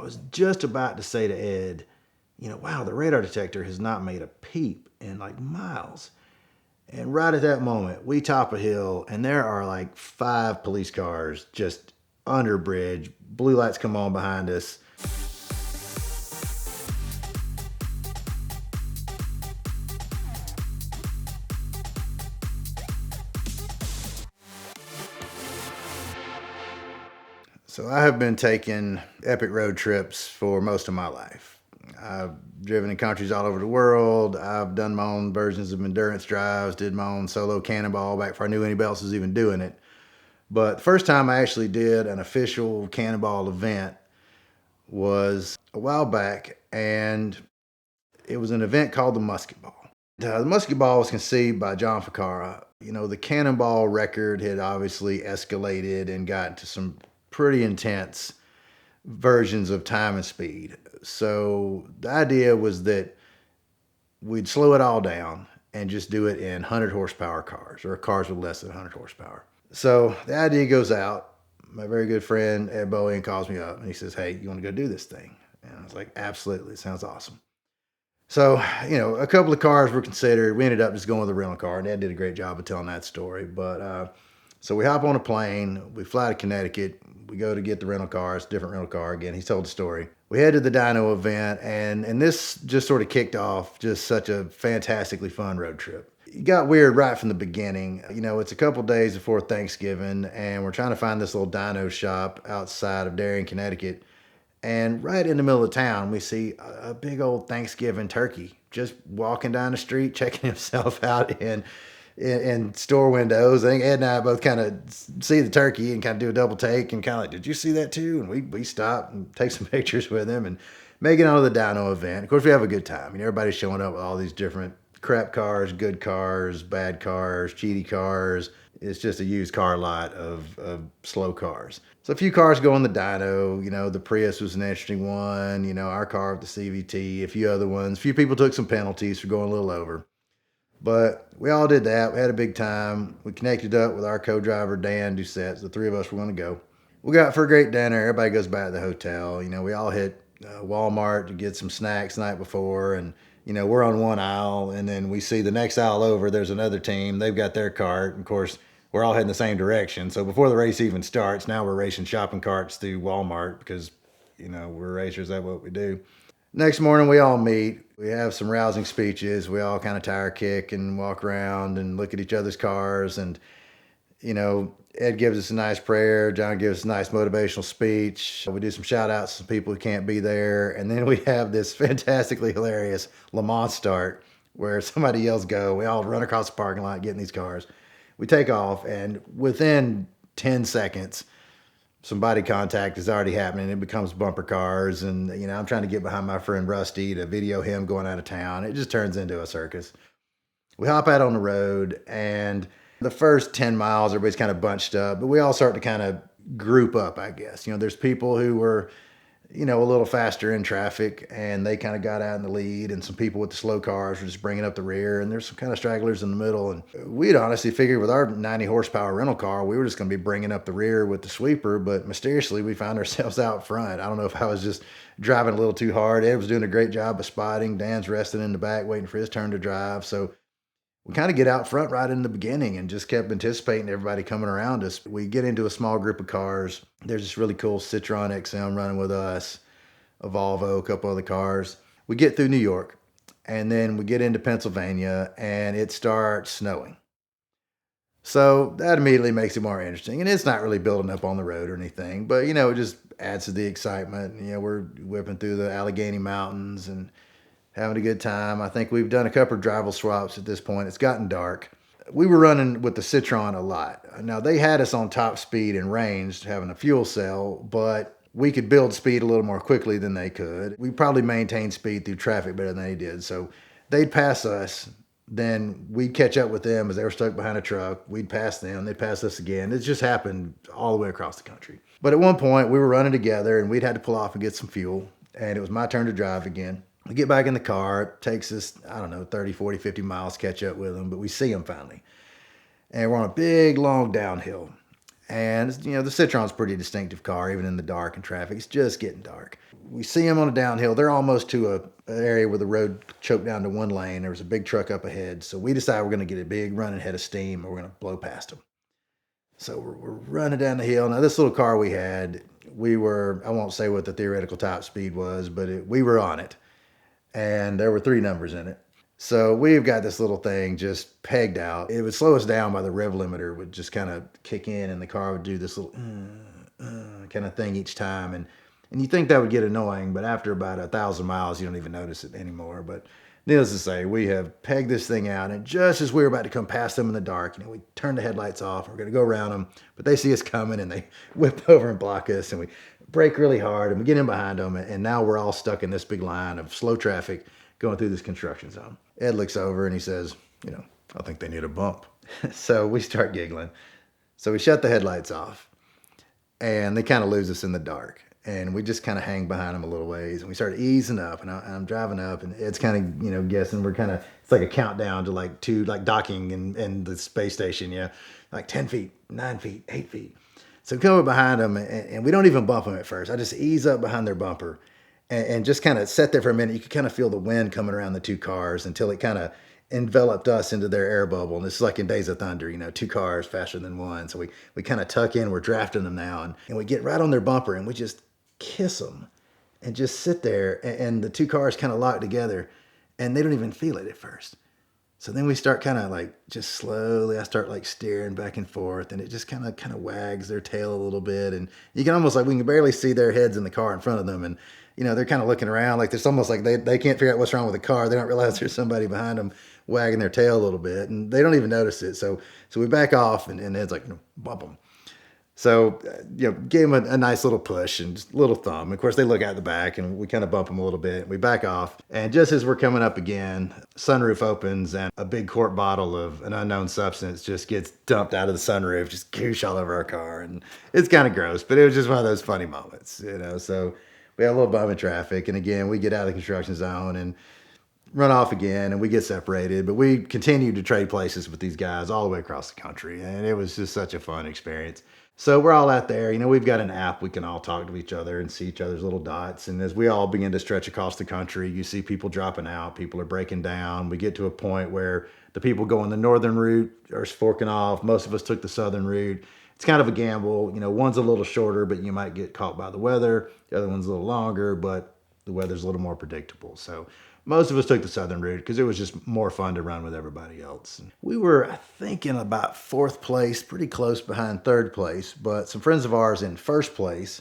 I was just about to say to Ed, wow, the radar detector has not made a peep in like miles. And right at that moment, we top a hill, and there are like 5 police cars just under a bridge. Blue lights come on behind us. So I have been taking epic road trips for most of my life. I've driven in countries all over the world. I've done my own versions of endurance drives, did my own solo Cannonball back before I knew anybody else was even doing it. But the first time I actually did an official Cannonball event was a while back, and it was an event called the Musketball. The Musketball was conceived by John Ficarra. The Cannonball record had obviously escalated and got to some pretty intense versions of time and speed. So the idea was that we'd slow it all down and just do it in 100 horsepower cars or cars with less than 100 horsepower. So the idea goes out. My very good friend Ed Bowen calls me up and he says, "Hey, you want to go do this thing?" And I was like, "Absolutely. It sounds awesome." So, a couple of cars were considered. We ended up just going with a rental car, and Ed did a great job of telling that story. But so we hop on a plane, we fly to Connecticut, we go to get the rental car. It's a different rental car again. He told the story. We head to the dyno event, and this just sort of kicked off just such a fantastically fun road trip. It got weird right from the beginning. It's a couple days before Thanksgiving, and we're trying to find this little dyno shop outside of Darien, Connecticut. And right in the middle of town, we see a big old Thanksgiving turkey just walking down the street, checking himself out in store windows. I think Ed and I both kind of see the turkey and kind of do a double take and kind of like, "Did you see that too?" And we stop and take some pictures with him and make it onto the dyno event. Of course, we have a good time. Everybody's showing up with all these different crap cars, good cars, bad cars, cheaty cars. It's just a used car lot of slow cars. So a few cars go on the dyno. The Prius was an interesting one. Our car with the CVT, a few other ones. A few people took some penalties for going a little over. But we all did that. We had a big time. We connected up with our co-driver, Dan Doucette. The 3 of us were going to go. We got for a great dinner. Everybody goes back to the hotel. We all hit Walmart to get some snacks the night before. And, we're on one aisle. And then we see the next aisle over, there's another team. They've got their cart. And of course, we're all heading the same direction. So before the race even starts, now we're racing shopping carts through Walmart because, we're racers. That's what we do. Next morning, we all meet. We have some rousing speeches. We all kind of tire kick and walk around and look at each other's cars. And, Ed gives us a nice prayer. John gives us a nice motivational speech. We do some shout outs to some people who can't be there. And then we have this fantastically hilarious Le Mans start where somebody yells go. We all run across the parking lot, get in these cars. We take off, and within 10 seconds, some body contact is already happening. It becomes bumper cars, and I'm trying to get behind my friend Rusty to video him going out of town. It just turns into a circus. We hop out on the road, and the first 10 miles, everybody's kind of bunched up, but we all start to kind of group up, I guess. There's people who were a little faster in traffic, and they kind of got out in the lead, and some people with the slow cars were just bringing up the rear, and there's some kind of stragglers in the middle. And we'd honestly figured with our 90 horsepower rental car, we were just going to be bringing up the rear with the sweeper, but mysteriously we found ourselves out front. I don't know if I was just driving a little too hard. Ed was doing a great job of spotting. Dan's resting in the back, waiting for his turn to drive. So we kind of get out front right in the beginning and just kept anticipating everybody coming around us. We get into a small group of cars. There's this really cool Citroen XM running with us, a Volvo, a couple other cars. We get through New York, and then we get into Pennsylvania, and it starts snowing. So that immediately makes it more interesting. And it's not really building up on the road or anything, but, it just adds to the excitement. We're whipping through the Allegheny Mountains and having a good time. I think we've done a couple of drival swaps at this point. It's gotten dark. We were running with the Citroen a lot. Now, they had us on top speed and range, having a fuel cell, but we could build speed a little more quickly than they could. We probably maintained speed through traffic better than they did. So they'd pass us, then we'd catch up with them as they were stuck behind a truck. We'd pass them, they'd pass us again. It just happened all the way across the country. But at one point, we were running together, and we'd had to pull off and get some fuel, and it was my turn to drive again. We get back in the car. It takes us, 30, 40, 50 miles to catch up with them, but we see them finally. And we're on a big, long downhill. And, the Citron's a pretty distinctive car, even in the dark and traffic. It's just getting dark. We see them on a downhill. They're almost to an area where the road choked down to one lane. There was a big truck up ahead. So we decide we're going to get a big running head of steam and we're going to blow past them. So we're running down the hill. Now, this little car we had, I won't say what the theoretical top speed was, but we were on it. And there were 3 numbers in it. So we've got this little thing just pegged out. It would slow us down by the rev limiter would just kind of kick in and the car would do this little kind of thing each time. And you think that would get annoying, but after about 1,000 miles, you don't even notice it anymore. But needless to say, we have pegged this thing out. And just as we were about to come past them in the dark, we turn the headlights off. We're going to go around them, but they see us coming and they whip over and block us. And we brake really hard and we get in behind them. And now we're all stuck in this big line of slow traffic going through this construction zone. Ed looks over and he says, I think they need a bump. So we start giggling. So we shut the headlights off and they kind of lose us in the dark. And we just kind of hang behind them a little ways and we start easing up and I'm driving up and Ed's kind of, guessing we're kind of, it's like a countdown to like docking and the space station, like 10 feet, 9 feet, 8 feet. So we come up behind them and we don't even bump them at first. I just ease up behind their bumper and just kind of sat there for a minute. You could kind of feel the wind coming around the 2 cars until it kind of enveloped us into their air bubble. And it's like in Days of Thunder, 2 cars faster than one. So we kind of tuck in, we're drafting them now. And we get right on their bumper and we just kiss them and just sit there. And the 2 cars kind of lock together and they don't even feel it at first. So then we start kind of like just slowly, I start like steering back and forth and it just kind of wags their tail a little bit. And you can almost we can barely see their heads in the car in front of them. And, they're kind of looking around like there's almost like they can't figure out what's wrong with the car. They don't realize there's somebody behind them wagging their tail a little bit and they don't even notice it. So we back off and Ed's like, bump them. So, gave him a nice little push and just a little thumb. Of course, they look out the back and we kind of bump them a little bit. We back off. And just as we're coming up again, sunroof opens and a big quart bottle of an unknown substance just gets dumped out of the sunroof, just goosh all over our car. And it's kind of gross, but it was just one of those funny moments, So we had a little bum in traffic. And again, we get out of the construction zone and run off again and we get separated, but we continued to trade places with these guys all the way across the country. And it was just such a fun experience. So we're all out there, we've got an app, we can all talk to each other and see each other's little dots. And as we all begin to stretch across the country, you see people dropping out, people are breaking down. We get to a point where the people going the northern route are forking off. Most of us took the southern route. It's kind of a gamble. One's a little shorter, but you might get caught by the weather. The other one's a little longer, but the weather's a little more predictable. So most of us took the southern route because it was just more fun to run with everybody else. We were, I think, in about 4th place, pretty close behind 3rd place, but some friends of ours in 1st place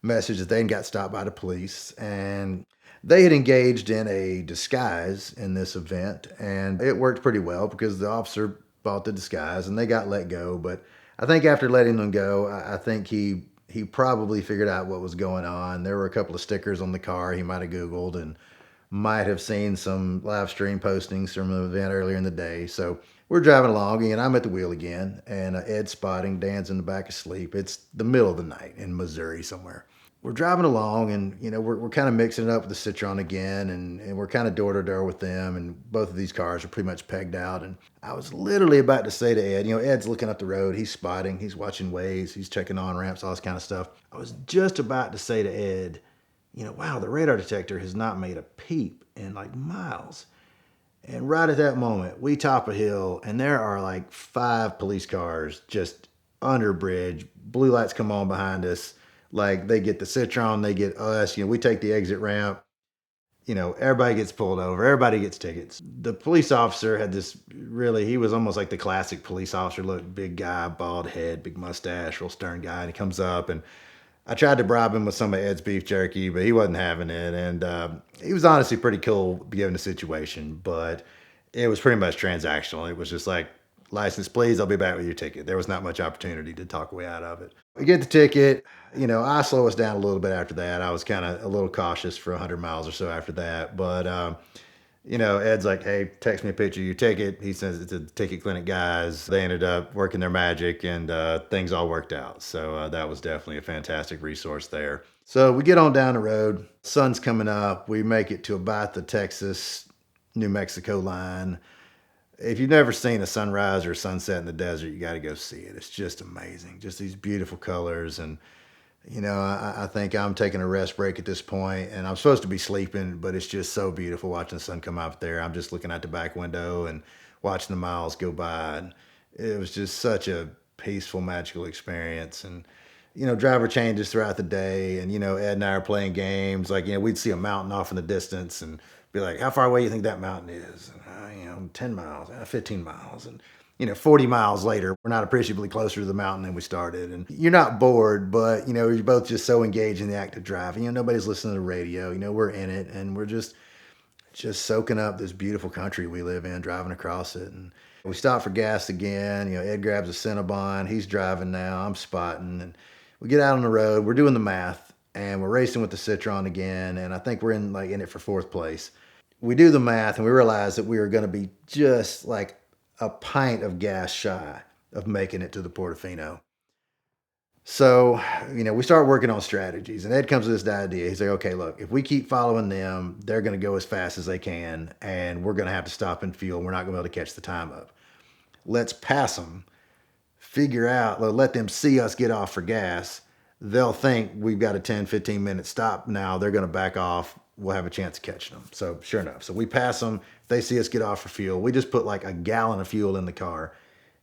messaged that they got stopped by the police and they had engaged in a disguise in this event and it worked pretty well because the officer bought the disguise and they got let go. But I think after letting them go, I think he probably figured out what was going on. There were a couple of stickers on the car he might have Googled and might have seen some live stream postings from an event earlier in the day. So we're driving along and I'm at the wheel again and Ed's spotting, Dan's in the back asleep. It's the middle of the night in Missouri somewhere. We're driving along and, we're kind of mixing it up with the Citron again and we're kind of door to door with them and both of these cars are pretty much pegged out. And I was literally about to say to Ed, Ed's looking up the road, he's spotting, he's watching ways, he's checking on ramps, all this kind of stuff. I was just about to say to Ed, wow, the radar detector has not made a peep in like miles. And right at that moment, we top a hill and there are like 5 police cars just under a bridge. Blue lights come on behind us. Like they get the Citron, they get us, we take the exit ramp. Everybody gets pulled over. Everybody gets tickets. The police officer had he was almost like the classic police officer look, big guy, bald head, big mustache, real stern guy. And he comes up and I tried to bribe him with some of Ed's beef jerky, but he wasn't having it. And he was honestly pretty cool given the situation, but it was pretty much transactional. It was just like, license, please, I'll be back with your ticket. There was not much opportunity to talk way out of it. We get the ticket. I slow us down a little bit after that. I was kind of a little cautious for 100 miles or so after that. But, Ed's like, hey, text me a picture of your ticket. He sends it to the ticket clinic guys. They ended up working their magic and things all worked out. So that was definitely a fantastic resource there. So we get on down the road. Sun's coming up. We make it to about the Texas, New Mexico line. If you've never seen a sunrise or a sunset in the desert, you got to go see it. It's just amazing. Just these beautiful colors. And, I think I'm taking a rest break at this point, and I'm supposed to be sleeping, but it's just so beautiful watching the sun come out there. I'm just looking out the back window and watching the miles go by. And it was just such a peaceful, magical experience. And, driver changes throughout the day. And, Ed and I are playing games. Like, we'd see a mountain off in the distance and be like, how far away do you think that mountain is? And, 10 miles, 15 miles. And, 40 miles later, we're not appreciably closer to the mountain than we started. And you're not bored, but, you're both just so engaged in the act of driving. Nobody's listening to the radio. We're in it, and we're just soaking up this beautiful country we live in, driving across it. And we stop for gas again. Ed grabs a Cinnabon. He's driving now. I'm spotting. And we get out on the road. We're doing the math, and we're racing with the Citron again. And I think we're in it for fourth place. We do the math, and we realize that we are going to be just like a pint of gas shy of making it to the Portofino. So, we start working on strategies, and Ed comes with this idea. He's like, okay, look, if we keep following them, they're going to go as fast as they can, and we're going to have to stop and fuel. We're not going to be able to catch the time up. Let's pass them, figure out, let them see us get off for gas. They'll think we've got a 10, 15 minute stop now. They're going to back off. We'll have a chance of catching them. So sure enough. So we pass them. If they see us get off for fuel, we just put like a gallon of fuel in the car,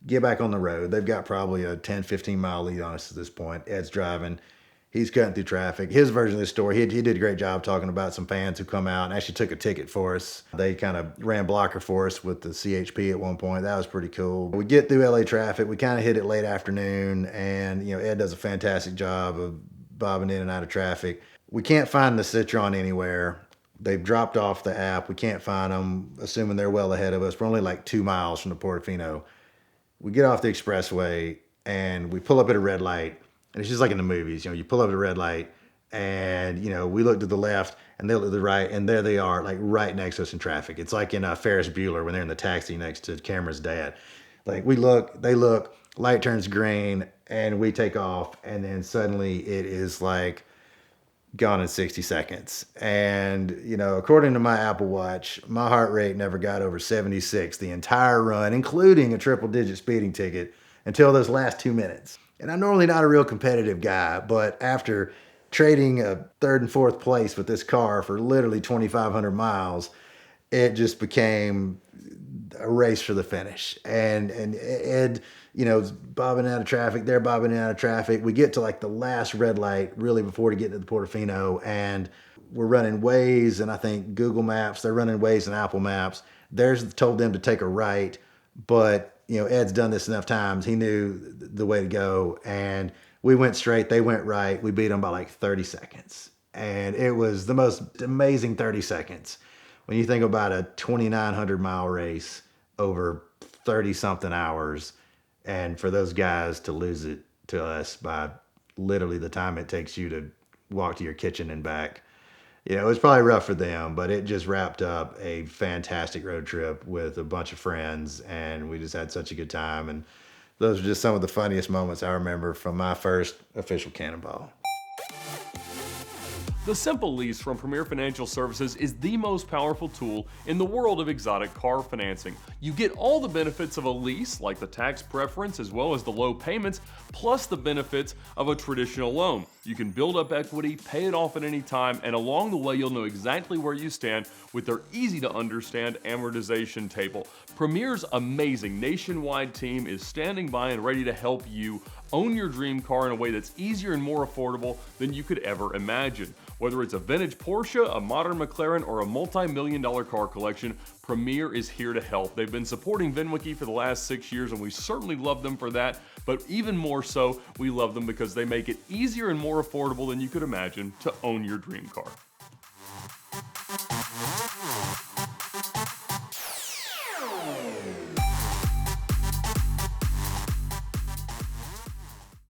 get back on the road. They've got probably a 10, 15 mile lead on us at this point. Ed's driving. He's cutting through traffic. His version of the story, he did a great job talking about some fans who come out and actually took a ticket for us. They kind of ran blocker for us with the CHP at one point. That was pretty cool. We get through LA traffic. We kind of hit it late afternoon, and Ed does a fantastic job of bobbing in and out of traffic. We can't find the Citron anywhere. They've dropped off the app. We can't find them, assuming they're well ahead of us. We're only like 2 miles from the Portofino. We get off the expressway, and we pull up at a red light. And it's just like in the movies, you pull up at a red light, and, we look to the left, and they look to the right, and there they are, like right next to us in traffic. It's like in Ferris Bueller when they're in the taxi next to Cameron's dad. Like we look, they look, light turns green, and we take off, and then suddenly it is like gone in 60 seconds. And, according to my Apple Watch, my heart rate never got over 76 the entire run, including a triple-digit speeding ticket, until those last 2 minutes. And I'm normally not a real competitive guy, but after trading a third and fourth place with this car for literally 2,500 miles, it just became a race for the finish. And Ed, bobbing out of traffic, they're bobbing out of traffic. We get to like the last red light, really before to get to the Portofino, and we're running Waze and I think Google Maps. They're running Waze and Apple Maps. Theirs told them to take a right, but Ed's done this enough times. He knew the way to go, and we went straight. They went right. We beat them by like 30 seconds. And it was the most amazing 30 seconds. When you think about a 2,900 mile race over 30 something hours, and for those guys to lose it to us by literally the time it takes you to walk to your kitchen and back, it was probably rough for them, but it just wrapped up a fantastic road trip with a bunch of friends, and we just had such a good time. And those are just some of the funniest moments I remember from my first official Cannonball. The Simple Lease from Premier Financial Services is the most powerful tool in the world of exotic car financing. You get all the benefits of a lease, like the tax preference as well as the low payments, plus the benefits of a traditional loan. You can build up equity, pay it off at any time, and along the way you'll know exactly where you stand with their easy-to-understand amortization table. Premier's amazing nationwide team is standing by and ready to help you own your dream car in a way that's easier and more affordable than you could ever imagine. Whether it's a vintage Porsche, a modern McLaren, or a multi-million-dollar car collection, Premier is here to help. They've been supporting VINwiki for the last 6 years, and we certainly love them for that, but even more so, we love them because they make it easier and more affordable than you could imagine to own your dream car.